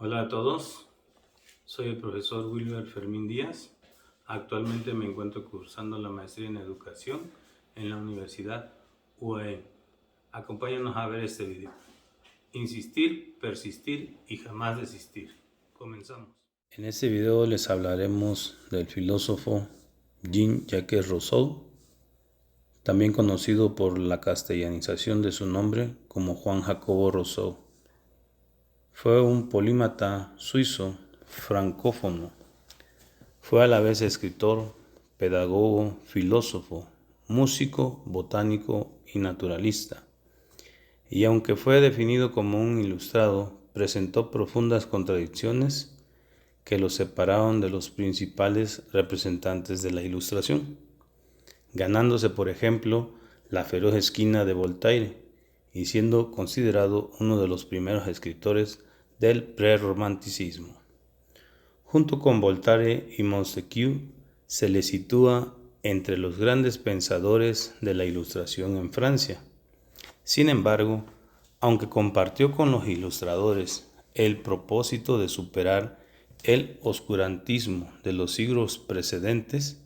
Hola a todos, soy el profesor Wilber Fermín Díaz. Actualmente me encuentro cursando la maestría en educación en la Universidad UAE. Acompáñanos a ver este video. Insistir, persistir y jamás desistir. Comenzamos. En este video les hablaremos del filósofo Jean-Jacques Rousseau, también conocido por la castellanización de su nombre como Juan Jacobo Rousseau. Fue un polímata suizo francófono. Fue a la vez escritor, pedagogo, filósofo, músico, botánico y naturalista. Y aunque fue definido como un ilustrado, presentó profundas contradicciones que lo separaron de los principales representantes de la Ilustración, ganándose, por ejemplo, la feroz esquina de Voltaire y siendo considerado uno de los primeros escritores del prerromanticismo. Junto con Voltaire y Montesquieu, se le sitúa entre los grandes pensadores de la Ilustración en Francia. Sin embargo, aunque compartió con los ilustradores el propósito de superar el oscurantismo de los siglos precedentes,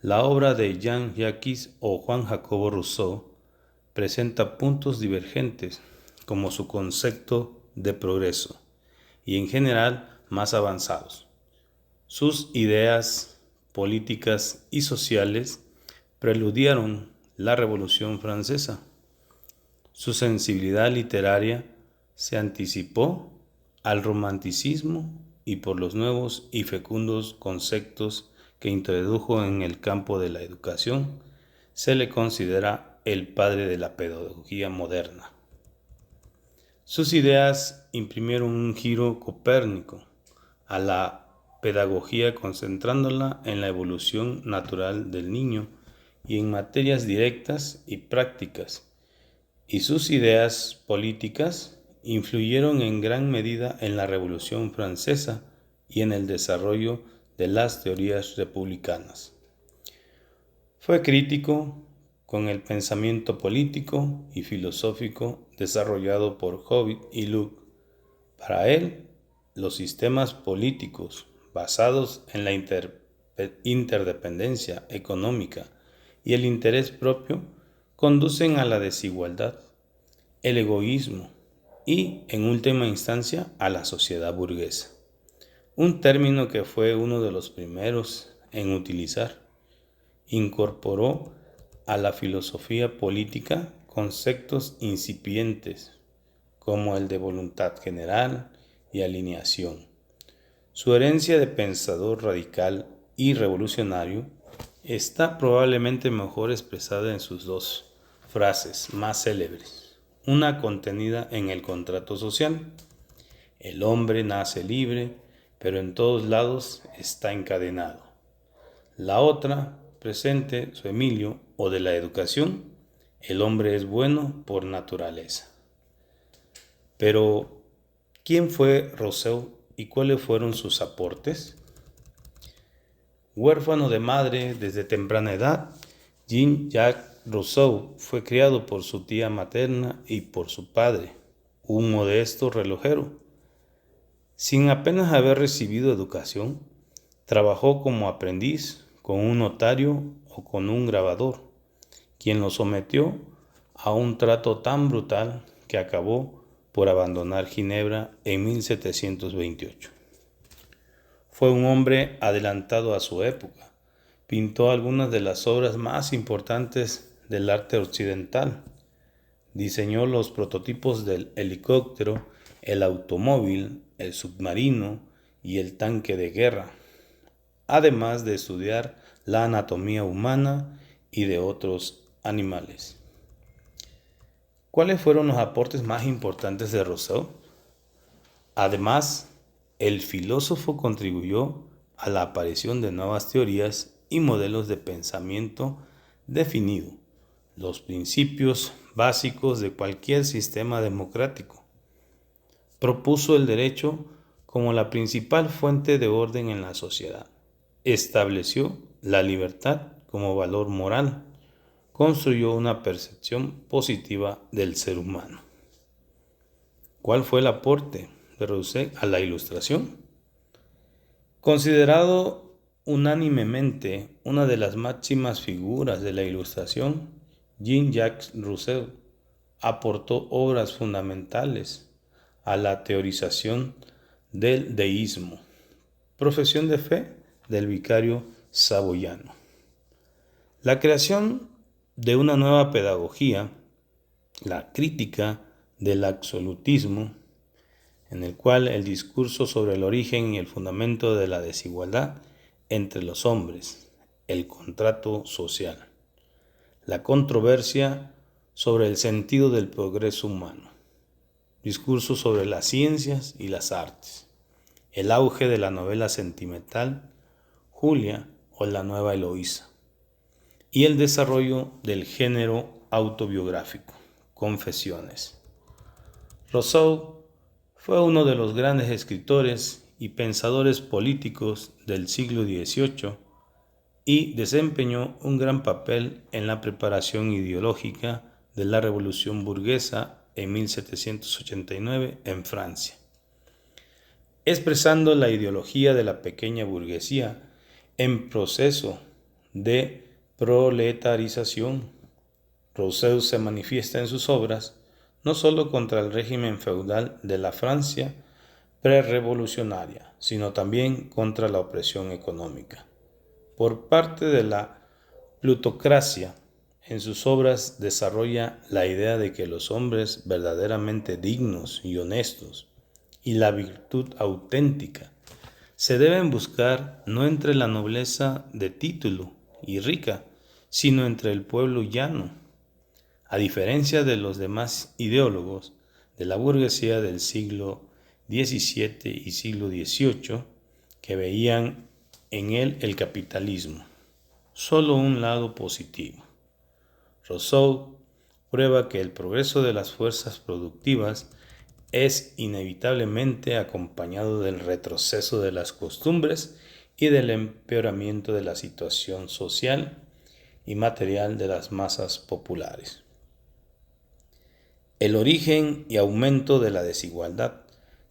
la obra de Jean-Jacques o Juan Jacobo Rousseau presenta puntos divergentes como su concepto de progreso y en general más avanzados. Sus ideas políticas y sociales preludiaron la Revolución Francesa. Su sensibilidad literaria se anticipó al romanticismo y por los nuevos y fecundos conceptos que introdujo en el campo de la educación, se le considera el padre de la pedagogía moderna. Sus ideas imprimieron un giro copérnico a la pedagogía, concentrándola en la evolución natural del niño y en materias directas y prácticas, y sus ideas políticas influyeron en gran medida en la Revolución Francesa y en el desarrollo de las teorías republicanas. Fue crítico con el pensamiento político y filosófico desarrollado por Hobbes y Locke. Para él, los sistemas políticos basados en la interdependencia económica y el interés propio conducen a la desigualdad, el egoísmo y, en última instancia, a la sociedad burguesa. Un término que fue uno de los primeros en utilizar. Incorporó a la filosofía política conceptos incipientes como el de voluntad general y alineación. Su herencia de pensador radical y revolucionario está probablemente mejor expresada en sus dos frases más célebres, una contenida en el contrato social: el hombre nace libre, pero en todos lados está encadenado. La otra, presente, su Emilio, o de la educación: el hombre es bueno por naturaleza. Pero, ¿quién fue Rousseau y cuáles fueron sus aportes? Huérfano de madre desde temprana edad, Jean-Jacques Rousseau fue criado por su tía materna y por su padre, un modesto relojero. Sin apenas haber recibido educación, trabajó como aprendiz con un notario o con un grabador, quien lo sometió a un trato tan brutal que acabó por abandonar Ginebra en 1728. Fue un hombre adelantado a su época. Pintó algunas de las obras más importantes del arte occidental. Diseñó los prototipos del helicóptero, el automóvil, el submarino y el tanque de guerra, además de estudiar la anatomía humana y de otros animales. ¿Cuáles fueron los aportes más importantes de Rousseau? Además, el filósofo contribuyó a la aparición de nuevas teorías y modelos de pensamiento definido, los principios básicos de cualquier sistema democrático. Propuso el derecho como la principal fuente de orden en la sociedad. Estableció la libertad como valor moral. Construyó una percepción positiva del ser humano. ¿Cuál fue el aporte de Rousseau a la Ilustración. Considerado unánimemente una de las máximas figuras de la Ilustración, Jean-Jacques Rousseau aportó obras fundamentales a la teorización del deísmo, profesión de fe del vicario saboyano. La creación de una nueva pedagogía, la crítica del absolutismo, en el cual el discurso sobre el origen y el fundamento de la desigualdad entre los hombres, el contrato social, la controversia sobre el sentido del progreso humano, discurso sobre las ciencias y las artes, el auge de la novela sentimental, Julia o la nueva Eloísa, y el desarrollo del género autobiográfico, Confesiones. Rousseau fue uno de los grandes escritores y pensadores políticos del siglo XVIII y desempeñó un gran papel en la preparación ideológica de la Revolución burguesa en 1789 en Francia, expresando la ideología de la pequeña burguesía en proceso de proletarización. Rousseau se manifiesta en sus obras no solo contra el régimen feudal de la Francia prerrevolucionaria, sino también contra la opresión económica por parte de la plutocracia. En sus obras desarrolla la idea de que los hombres verdaderamente dignos y honestos y la virtud auténtica se deben buscar no entre la nobleza de título y rica, sino entre el pueblo llano. A diferencia de los demás ideólogos de la burguesía del siglo XVII y siglo XVIII, que veían en él el capitalismo, solo un lado positivo. Rousseau prueba que el progreso de las fuerzas productivas es inevitablemente acompañado del retroceso de las costumbres y del empeoramiento de la situación social y material de las masas populares. El origen y aumento de la desigualdad,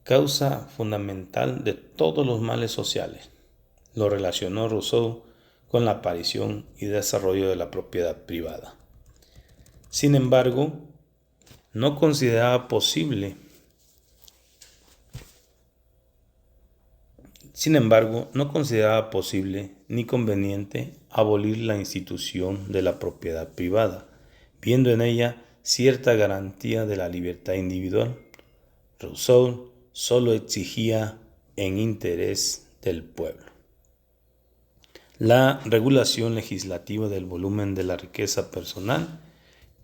causa fundamental de todos los males sociales, lo relacionó Rousseau con la aparición y desarrollo de la propiedad privada. Sin embargo, no consideraba posible ni conveniente abolir la institución de la propiedad privada, viendo en ella cierta garantía de la libertad individual. Rousseau solo exigía en interés del pueblo la regulación legislativa del volumen de la riqueza personal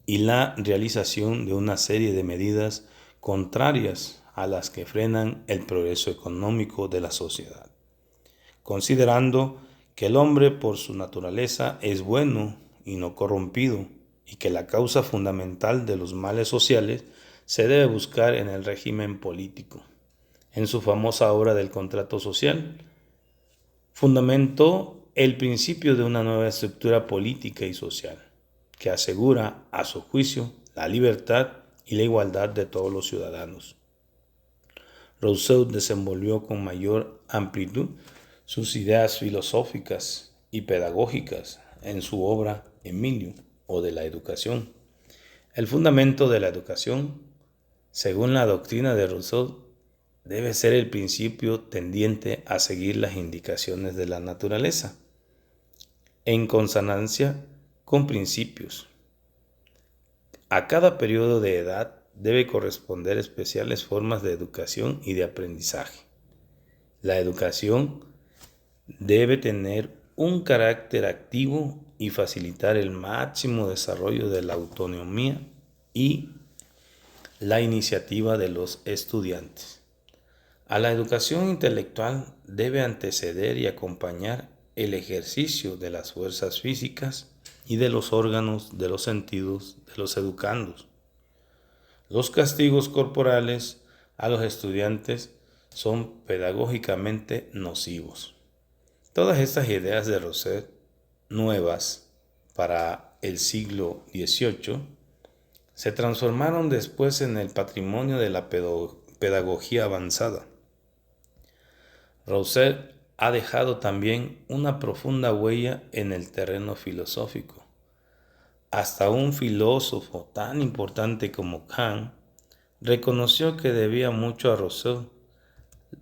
y la realización de una serie de medidas contrarias a las que frenan el progreso económico de la sociedad, considerando que el hombre por su naturaleza es bueno y no corrompido, y que la causa fundamental de los males sociales se debe buscar en el régimen político. En su famosa obra del contrato social, fundamentó el principio de una nueva estructura política y social, que asegura, a su juicio, la libertad y la igualdad de todos los ciudadanos. Rousseau desenvolvió con mayor amplitud sus ideas filosóficas y pedagógicas en su obra Emilio, o de la educación. El fundamento de la educación, según la doctrina de Rousseau, debe ser el principio tendiente a seguir las indicaciones de la naturaleza, en consonancia con principios. A cada periodo de edad debe corresponder especiales formas de educación y de aprendizaje. La educación debe tener un carácter activo y facilitar el máximo desarrollo de la autonomía y la iniciativa de los estudiantes. A la educación intelectual debe anteceder y acompañar el ejercicio de las fuerzas físicas y de los órganos de los sentidos de los educandos. Los castigos corporales a los estudiantes son pedagógicamente nocivos. Todas estas ideas de Rousseau, nuevas para el siglo XVIII, se transformaron después en el patrimonio de la pedagogía avanzada. Rousseau ha dejado también una profunda huella en el terreno filosófico. Hasta un filósofo tan importante como Kant reconoció que debía mucho a Rousseau.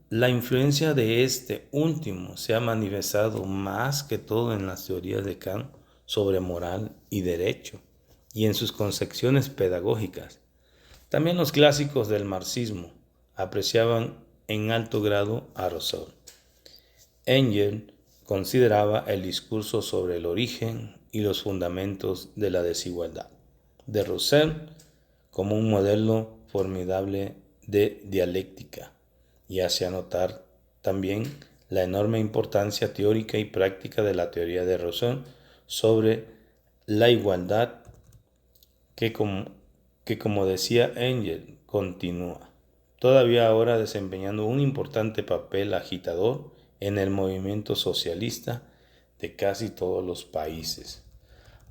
La influencia de este último se ha manifestado más que todo en las teorías de Kant sobre moral y derecho y en sus concepciones pedagógicas. También los clásicos del marxismo apreciaban en alto grado a Rousseau. Engels consideraba el discurso sobre el origen y los fundamentos de la desigualdad de Rousseau como un modelo formidable de dialéctica y hacía notar también la enorme importancia teórica y práctica de la teoría de Rousseau sobre la igualdad que como decía Engels, continúa todavía ahora desempeñando un importante papel agitador en el movimiento socialista de casi todos los países.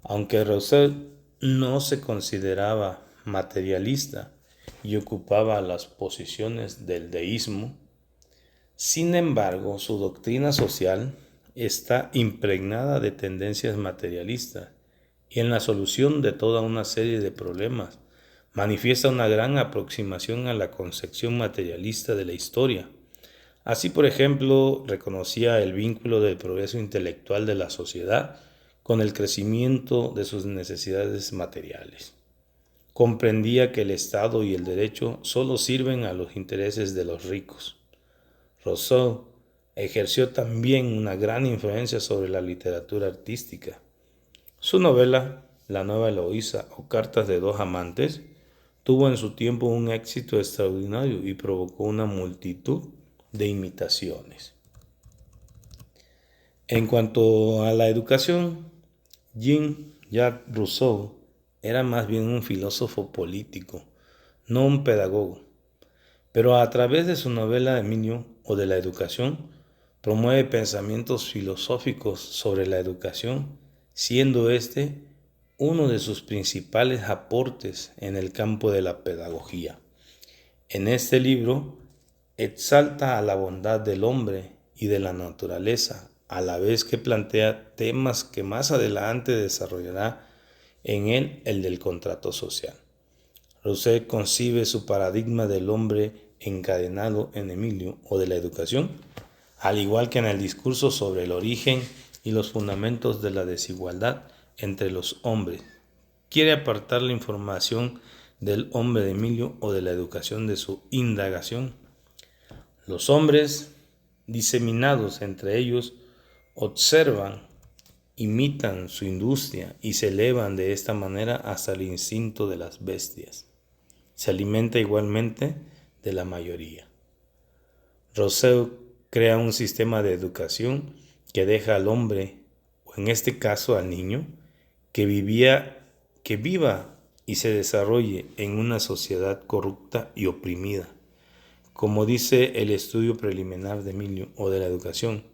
Aunque Rousseau no se consideraba materialista y ocupaba las posiciones del deísmo, sin embargo, su doctrina social está impregnada de tendencias materialistas y en la solución de toda una serie de problemas manifiesta una gran aproximación a la concepción materialista de la historia. Así, por ejemplo, reconocía el vínculo del progreso intelectual de la sociedad con el crecimiento de sus necesidades materiales. Comprendía que el Estado y el derecho solo sirven a los intereses de los ricos. Rousseau ejerció también una gran influencia sobre la literatura artística. Su novela, La nueva Eloísa o Cartas de dos amantes, tuvo en su tiempo un éxito extraordinario y provocó una multitud de imitaciones. En cuanto a la educación, Jean-Jacques Rousseau era más bien un filósofo político, no un pedagogo, pero a través de su novela Emilio o de la educación, promueve pensamientos filosóficos sobre la educación, siendo este uno de sus principales aportes en el campo de la pedagogía. En este libro exalta a la bondad del hombre y de la naturaleza, a la vez que plantea temas que más adelante desarrollará en él el del contrato social. Rousseau concibe su paradigma del hombre encadenado en Emilio o de la educación, al igual que en el discurso sobre el origen y los fundamentos de la desigualdad entre los hombres. Quiere apartar la información del hombre de Emilio o de la educación de su indagación. Los hombres, diseminados entre ellos, observan, imitan su industria y se elevan de esta manera hasta el instinto de las bestias. Se alimenta igualmente de la mayoría. Rousseau crea un sistema de educación que deja al hombre, o en este caso al niño, que viva y se desarrolle en una sociedad corrupta y oprimida. Como dice el estudio preliminar de Emilio o de la educación,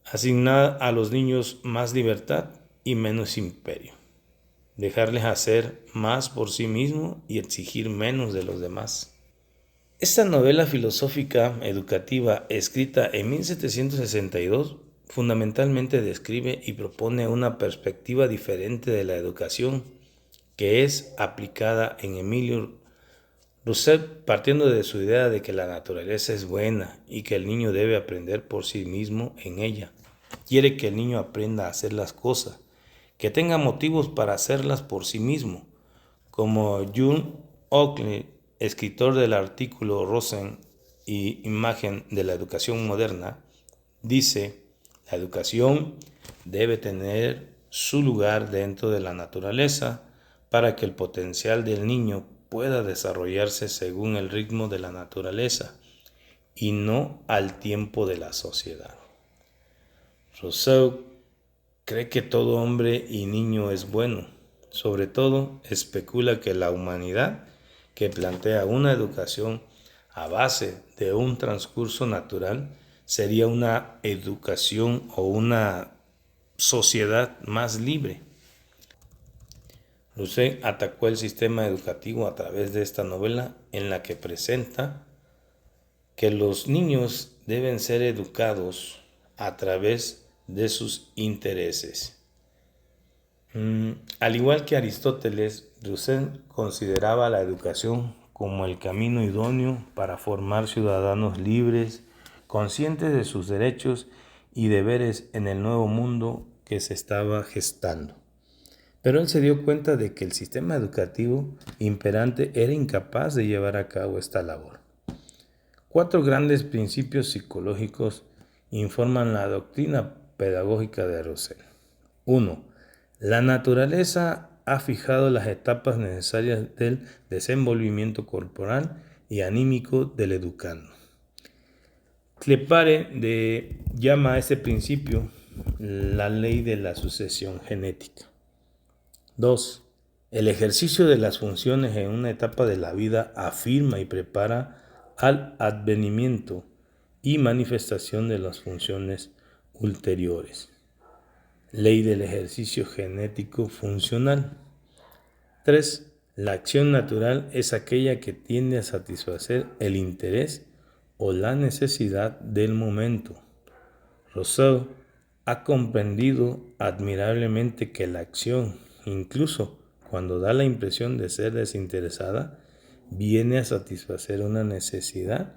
asignar a los niños más libertad y menos imperio. Dejarles hacer más por sí mismos y exigir menos de los demás. Esta novela filosófica educativa, escrita en 1762, fundamentalmente describe y propone una perspectiva diferente de la educación, que es aplicada en Emilio Rousseau, partiendo de su idea de que la naturaleza es buena y que el niño debe aprender por sí mismo en ella. Quiere que el niño aprenda a hacer las cosas, que tenga motivos para hacerlas por sí mismo, como John Oakley, escritor del artículo Rosen y Imagen de la Educación Moderna, dice: la educación debe tener su lugar dentro de la naturaleza para que el potencial del niño pueda desarrollarse según el ritmo de la naturaleza y no al tiempo de la sociedad. Rousseau cree que todo hombre y niño es bueno. Sobre todo, especula que la humanidad, que plantea una educación a base de un transcurso natural, sería una educación o una sociedad más libre. Rousseau atacó el sistema educativo a través de esta novela en la que presenta que los niños deben ser educados a través de sus intereses. Al igual que Aristóteles, Rousseau consideraba la educación como el camino idóneo para formar ciudadanos libres, conscientes de sus derechos y deberes en el nuevo mundo que se estaba gestando. Pero él se dio cuenta de que el sistema educativo imperante era incapaz de llevar a cabo esta labor. 4 grandes principios psicológicos informan la doctrina pedagógica de Rousseau. 1. La naturaleza ha fijado las etapas necesarias del desenvolvimiento corporal y anímico del educando. Clepare llama a este principio la ley de la sucesión genética. 2. El ejercicio de las funciones en una etapa de la vida afirma y prepara al advenimiento y manifestación de las funciones ulteriores. Ley del ejercicio genético funcional. 3. La acción natural es aquella que tiende a satisfacer el interés o la necesidad del momento. Rousseau ha comprendido admirablemente que la acción, incluso cuando da la impresión de ser desinteresada, viene a satisfacer una necesidad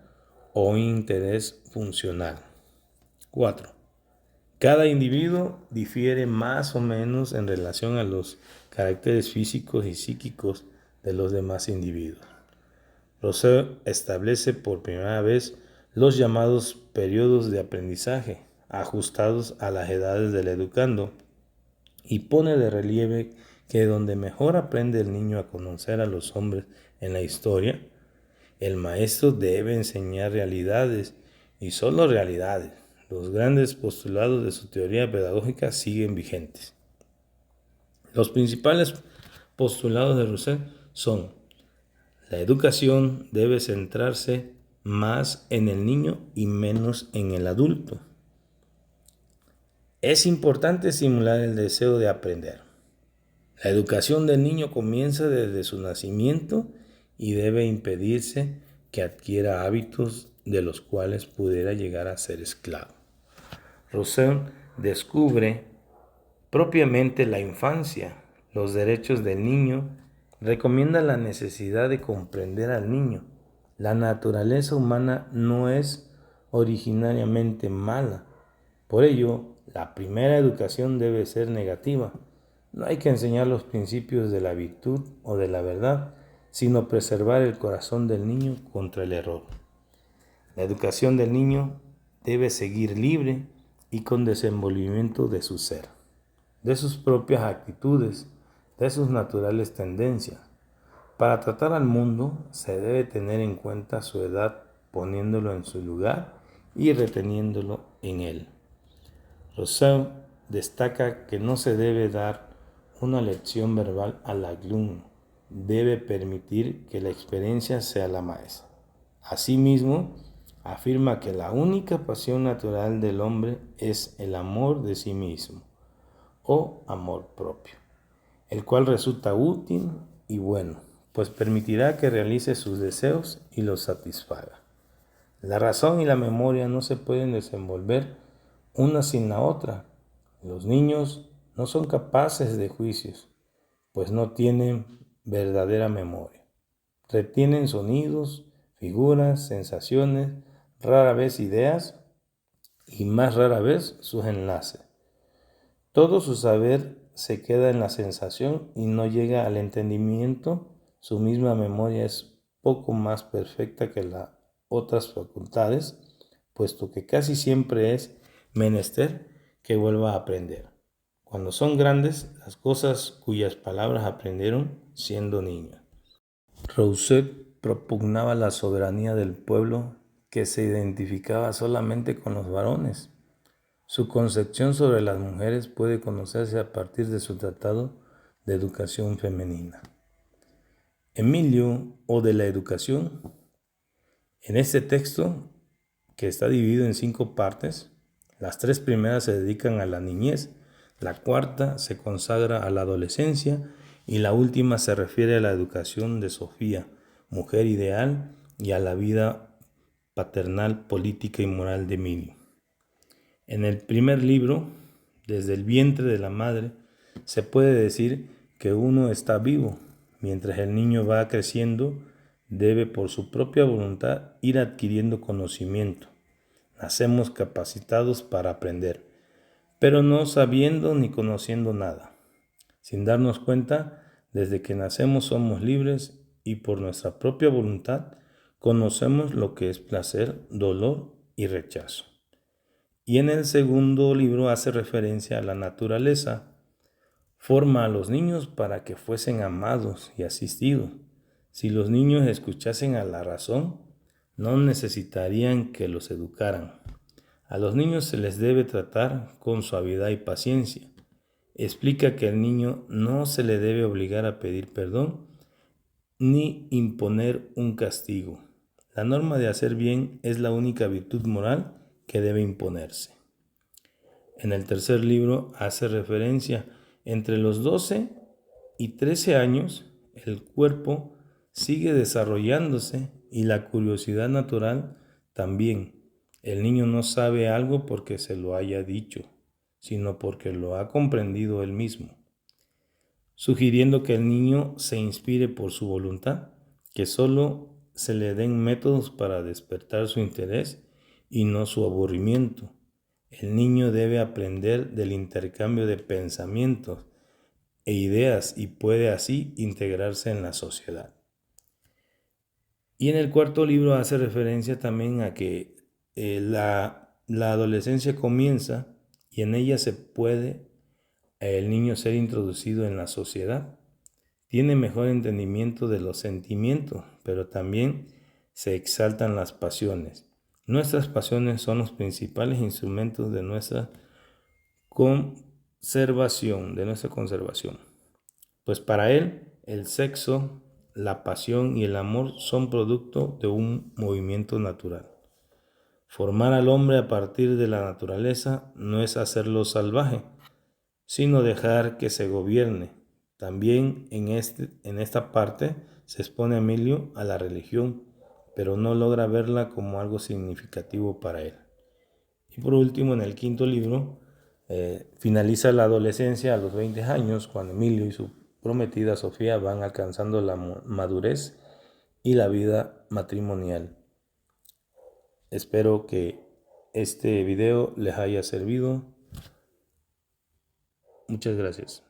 o un interés funcional. 4. Cada individuo difiere más o menos en relación a los caracteres físicos y psíquicos de los demás individuos. Rousseau establece por primera vez los llamados periodos de aprendizaje, ajustados a las edades del educando, y pone de relieve que donde mejor aprende el niño a conocer a los hombres en la historia, el maestro debe enseñar realidades y solo realidades. Los grandes postulados de su teoría pedagógica siguen vigentes. Los principales postulados de Rousseau son: la educación debe centrarse más en el niño y menos en el adulto. Es importante estimular el deseo de aprender. La educación del niño comienza desde su nacimiento y debe impedirse que adquiera hábitos de los cuales pudiera llegar a ser esclavo. Rousseau descubre propiamente la infancia, los derechos del niño, recomienda la necesidad de comprender al niño. La naturaleza humana no es originariamente mala. Por ello, la primera educación debe ser negativa. No hay que enseñar los principios de la virtud o de la verdad, sino preservar el corazón del niño contra el error. La educación del niño debe seguir libre y con desenvolvimiento de su ser, de sus propias actitudes, de sus naturales tendencias. Para tratar al mundo se debe tener en cuenta su edad, poniéndolo en su lugar y reteniéndolo en él. Rousseau destaca que no se debe dar una lección verbal al alumno, debe permitir que la experiencia sea la maestra. Asimismo, afirma que la única pasión natural del hombre es el amor de sí mismo o amor propio, el cual resulta útil y bueno, pues permitirá que realice sus deseos y los satisfaga. La razón y la memoria no se pueden desenvolver una sin la otra. Los niños no son capaces de juicios, pues no tienen verdadera memoria. Retienen sonidos, figuras, sensaciones, rara vez ideas y más rara vez sus enlaces. Todo su saber se queda en la sensación y no llega al entendimiento. Su misma memoria es poco más perfecta que las otras facultades, puesto que casi siempre es menester que vuelva a aprender. Cuando son grandes las cosas cuyas palabras aprendieron siendo niños. Rousseau propugnaba la soberanía del pueblo que se identificaba solamente con los varones. Su concepción sobre las mujeres puede conocerse a partir de su tratado de educación femenina. Emilio o de la educación. En este texto, que está dividido en 5 partes, las 3 primeras se dedican a la niñez, la cuarta se consagra a la adolescencia y la última se refiere a la educación de Sofía, mujer ideal, y a la vida paternal, política y moral de Emilio. En el primer libro, desde el vientre de la madre, se puede decir que uno está vivo, mientras el niño va creciendo, debe por su propia voluntad ir adquiriendo conocimiento. Nacemos capacitados para aprender, pero no sabiendo ni conociendo nada. Sin darnos cuenta, desde que nacemos somos libres y por nuestra propia voluntad conocemos lo que es placer, dolor y rechazo. Y en el segundo libro hace referencia a la naturaleza. Forma a los niños para que fuesen amados y asistidos. Si los niños escuchasen a la razón, no necesitarían que los educaran. A los niños se les debe tratar con suavidad y paciencia. Explica que al niño no se le debe obligar a pedir perdón ni imponer un castigo. La norma de hacer bien es la única virtud moral que debe imponerse. En el tercer libro hace referencia entre los 12 y 13 años, el cuerpo sigue desarrollándose y la curiosidad natural también. El niño no sabe algo porque se lo haya dicho, sino porque lo ha comprendido él mismo, sugiriendo que el niño se inspire por su voluntad, que solo se le den métodos para despertar su interés y no su aburrimiento. El niño debe aprender del intercambio de pensamientos e ideas y puede así integrarse en la sociedad. Y en el cuarto libro hace referencia también a que la adolescencia comienza y en ella se puede el niño ser introducido en la sociedad. Tiene mejor entendimiento de los sentimientos, pero también se exaltan las pasiones. Nuestras pasiones son los principales instrumentos de nuestra conservación, Pues para él, el sexo, la pasión y el amor son producto de un movimiento natural. Formar al hombre a partir de la naturaleza no es hacerlo salvaje, sino dejar que se gobierne. También en esta parte se expone a Emilio a la religión, pero no logra verla como algo significativo para él. Y por último, en el quinto libro, finaliza la adolescencia a los 20 años, cuando Emilio y su prometida Sofía van alcanzando la madurez y la vida matrimonial. Espero que este video les haya servido. Muchas gracias.